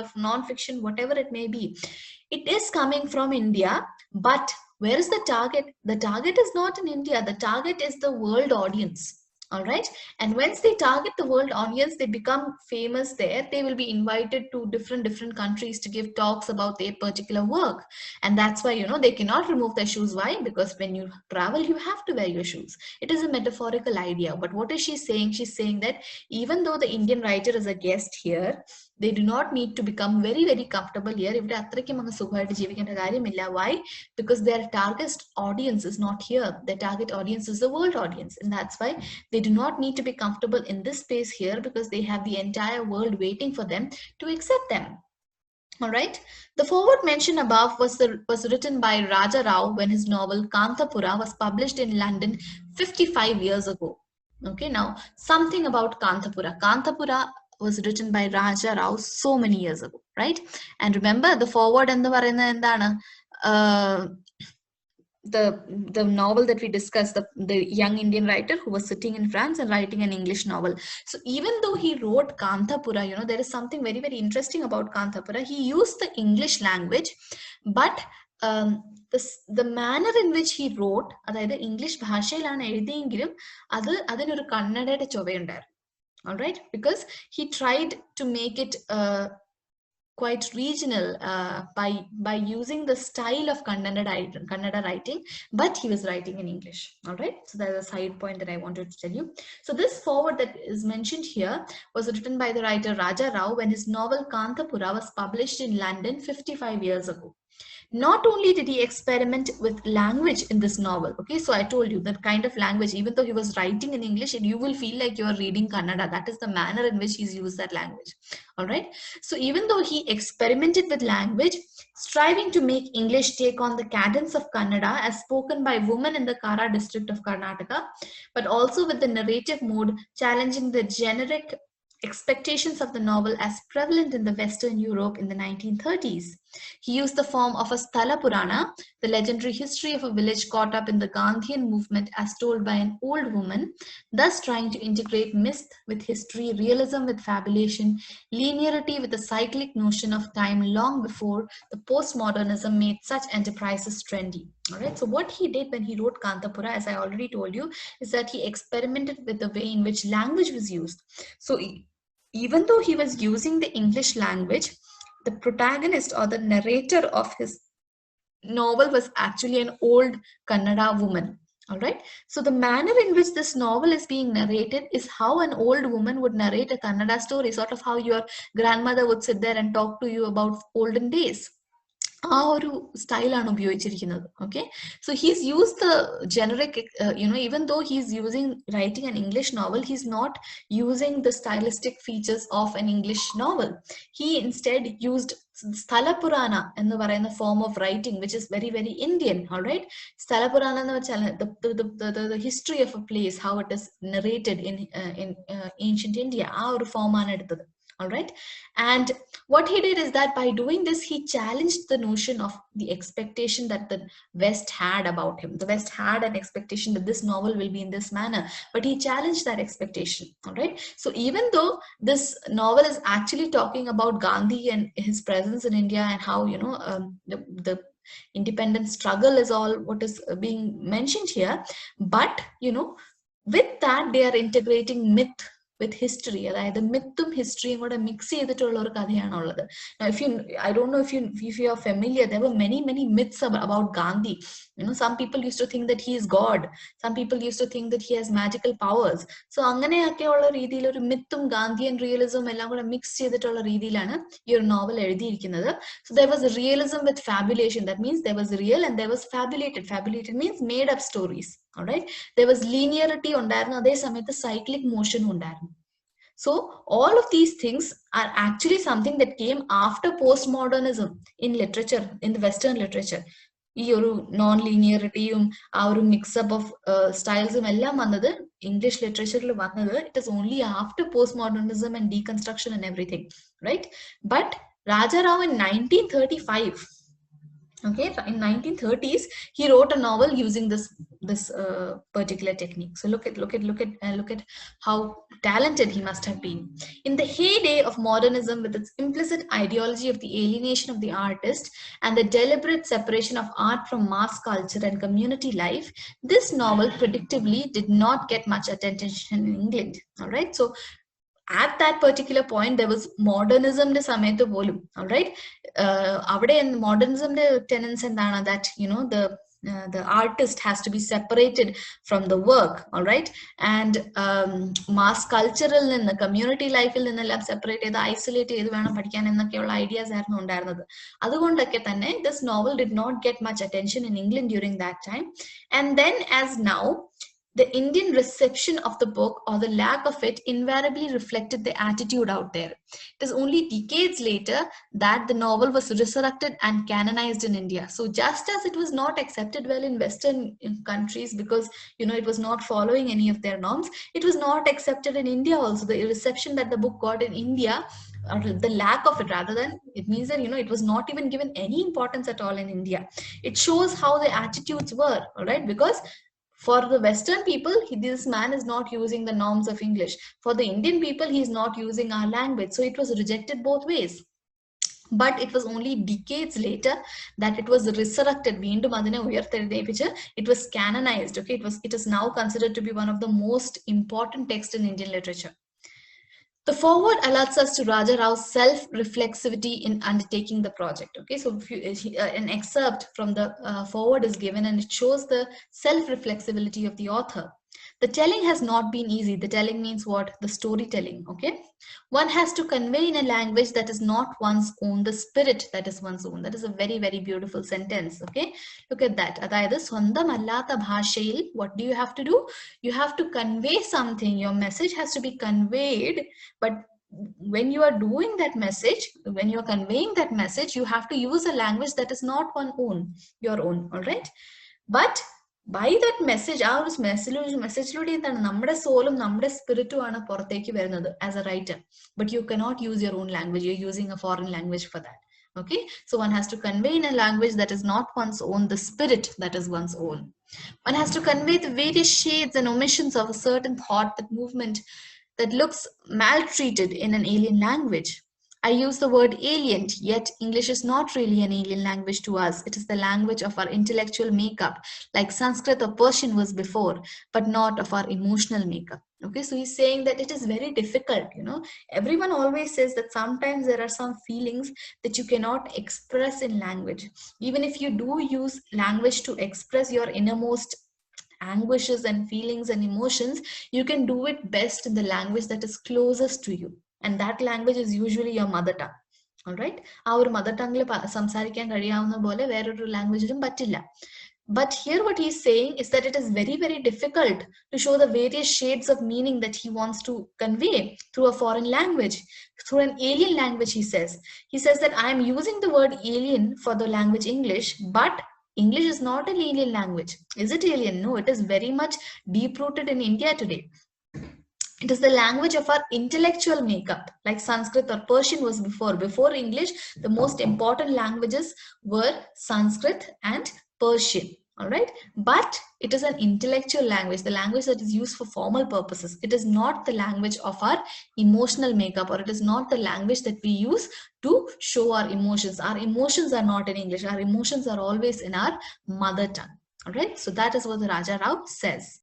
or non-fiction, whatever it may be. It is coming from India, but where is the target? The target is not in India. The target is the world audience. All right. And once they target the world audience, they become famous there. They will be invited to different countries to give talks about their particular work. And that's why, they cannot remove their shoes. Why? Because when you travel, you have to wear your shoes. It is a metaphorical idea. But what is she saying? She's saying that even though the Indian writer is a guest here, they do not need to become very comfortable here. Why? Because their target audience is not here. Their target audience is the world audience. And that's why they do not need to be comfortable in this space here, because they have the entire world waiting for them to accept them. All right. The forward mentioned above was written by Raja Rao when his novel Kantapura was published in London 55 years ago. Okay, now something about Kantapura. Kantapura was written by Raja Rao so many years ago, right? And remember, the forward and the novel that we discussed, the young Indian writer who was sitting in France and writing an English novel. So even though he wrote Kantapura, there is something very interesting about Kantapura. He used the English language, but the manner in which he wrote, അതായത് English ഭാഷയിലാണ് എഴുതിയെങ്കിലും അതിനൊരു കന്നഡയുടെ ചൊവയുണ്ടായിരുന്നു. All right, because he tried to make it quite regional by using the style of Kannada writing, but he was writing in English. All right, so that's a side point that I wanted to tell you. So this forward that is mentioned here was written by the writer Raja Rao when his novel Kantapura was published in London 55 years ago. Not only did he experiment with language in this novel, okay, so I told you that kind of language, even though he was writing in English, you will feel like you are reading Kannada. That is the manner in which he's used that language. All right. So even though he experimented with language, striving to make English take on the cadence of Kannada as spoken by women in the Kara district of Karnataka, but also with the narrative mode challenging the generic expectations of the novel as prevalent in the Western Europe in the 1930s. He used the form of a Sthala Purana, the legendary history of a village caught up in the Gandhian movement as told by an old woman, thus trying to integrate myth with history, realism with fabulation, linearity with a cyclic notion of time long before the postmodernism made such enterprises trendy. All right, so what he did when he wrote Kantapura, as I already told you, is that he experimented with the way in which language was used. So even though he was using the English language, the protagonist or the narrator of his novel was actually an old Kannada woman. All right. So the manner in which this novel is being narrated is how an old woman would narrate a Kannada story, sort of how your grandmother would sit there and talk to you about olden days. Style okay, so he's used the generic even though he's writing an English novel, he's not using the stylistic features of an English novel. He instead used Sthala Purana in the form of writing, which is very Indian. All right, Sthala Purana, the history of a place, how it is narrated in ancient India, form. All right, and what he did is that by doing this, he challenged the notion of the expectation that the West had about him. The West had an expectation that this novel will be in this manner, but he challenged that expectation. All right, so even though this novel is actually talking about Gandhi and his presence in India and how the independence struggle is all what is being mentioned here, but with that they are integrating myth with history. The mythum history mix. Now, I don't know if you are familiar, there were many myths about Gandhi. Some people used to think that he is God. Some people used to think that he has magical powers. So അങ്ങനെയൊക്കെ ഉള്ള രീതിയിൽ ഒരു mythum Gandhian realism എല്ലാം കൂടെ mix ചെയ്തിട്ടുള്ള രീതിയിലാണ് ഈ ഒരു നോവൽ എഴുതിയിരിക്കുന്നത്. So there was realism with fabulation. That means there was real and there was fabulated. Fabulated means made up stories. All right, there was linearity ഉണ്ടായിരുന്നു, അതേ സമയത്ത് cyclic motion ഉണ്ടായിരുന്നു. So all of these things are actually something that came after postmodernism in literature, in the Western literature. ഈ ഒരു non ലീനിയറിറ്റിയും ആ ഒരു mix-up of സ്റ്റൈൽസും എല്ലാം വന്നത് ഇംഗ്ലീഷ് ലിറ്ററേച്ചറിൽ വന്നത് it is only after post modernism and deconstruction and everything, right? But Raja Rao in 1935, okay, in 1930s, he wrote a novel using this this particular technique. So look at how talented he must have been. In the heyday of modernism, with its implicit ideology of the alienation of the artist and the deliberate separation of art from mass culture and community life, this novel predictably did not get much attention in England. All right, so at that particular point there was modernism de samayathu polum, all right, avade in modernism de tenets endana that the artist has to be separated from the work, all right, and mass cultural in the community life il ninneല്ലാം separate ചെയ്ത് isolate ചെയ്ത് വേണം പഠിക്കാൻ എന്നൊക്കെയുള്ള ideas ആയിരുന്നു ഉണ്ടായിരുന്നത്. അതുകൊണ്ടൊക്കെ തന്നെ this novel did not get much attention in England during that time. And then, as now, the Indian reception of the book, or the lack of it, invariably reflected the attitude out there. It is only decades later that the novel was resurrected and canonized in India. So just as it was not accepted well in Western countries because it was not following any of their norms, it was not accepted in India also. The reception that the book got in India, or the lack of it rather than, it means that it was not even given any importance at all in India. It shows how the attitudes were, all right, because for the Western people, this man is not using the norms of English. For the Indian people, he is not using our language. So it was rejected both ways. But it was only decades later that it was resurrected. It was canonized. Okay, it is now considered to be one of the most important texts in Indian literature. The foreword alerts us to Raja Rao's self-reflexivity in undertaking the project. Okay, so an excerpt from the foreword is given, and it shows the self-reflexivity of the author. The telling has not been easy. The telling means what? The storytelling. Okay, one has to convey in a language that is not one's own the spirit that is one's own. That is a very, very beautiful sentence. Okay, look at that. അതായത് സ്വന്തമല്ലാത്ത ഭാഷയിൽ what do you have to do? You have to convey something. Your message has to be conveyed, but when you are doing that message, when you are conveying that message, you have to use a language that is not your own, all right? But by that message, ആ ഒരു മെസ്സേജിലൂടെ എന്താണ് നമ്മുടെ സോളും നമ്മുടെ സ്പിരിറ്റും ആണ് പുറത്തേക്ക് വരുന്നത് as a writer. But you cannot use your own language. You're using a foreign language for that. Okay, so one has to convey in a language that is not one's own the spirit that is one's own. One has to convey the various shades and omissions of a certain thought, that movement that looks maltreated in an alien language. I use the word alien, yet English is not really an alien language to us. It is the language of our intellectual makeup, like Sanskrit or Persian was before, but not of our emotional makeup. Okay, so he's saying that it is very difficult. Everyone always says that sometimes there are some feelings that you cannot express in language. Even if you do use language to express your innermost anguishes and feelings and emotions, you can do it best in the language that is closest to you, and that language is usually your mother tongue. All right, our mother tongue സംസാരിക്കാൻ കഴിയാവുന്ന പോലെ വേറൊരു ലാംഗ്വേജിലും പറ്റില്ല. But here what he's saying is that it is very, very difficult to show the various shades of meaning that he wants to convey through a foreign language, through an alien language. He says that I am using the word alien for the language English, but English is not an alien language. Is it alien? No, it is very much deep-rooted in India today. It is the language of our intellectual makeup, like Sanskrit or Persian was before. Before English, the most important languages were Sanskrit and Persian. All right, but it is an intellectual language, the language that is used for formal purposes. It is not the language of our emotional makeup, or it is not the language that we use to show our emotions. Our emotions are not in English. Our emotions are always in our mother tongue. All right, so that is what the Raja Rao says.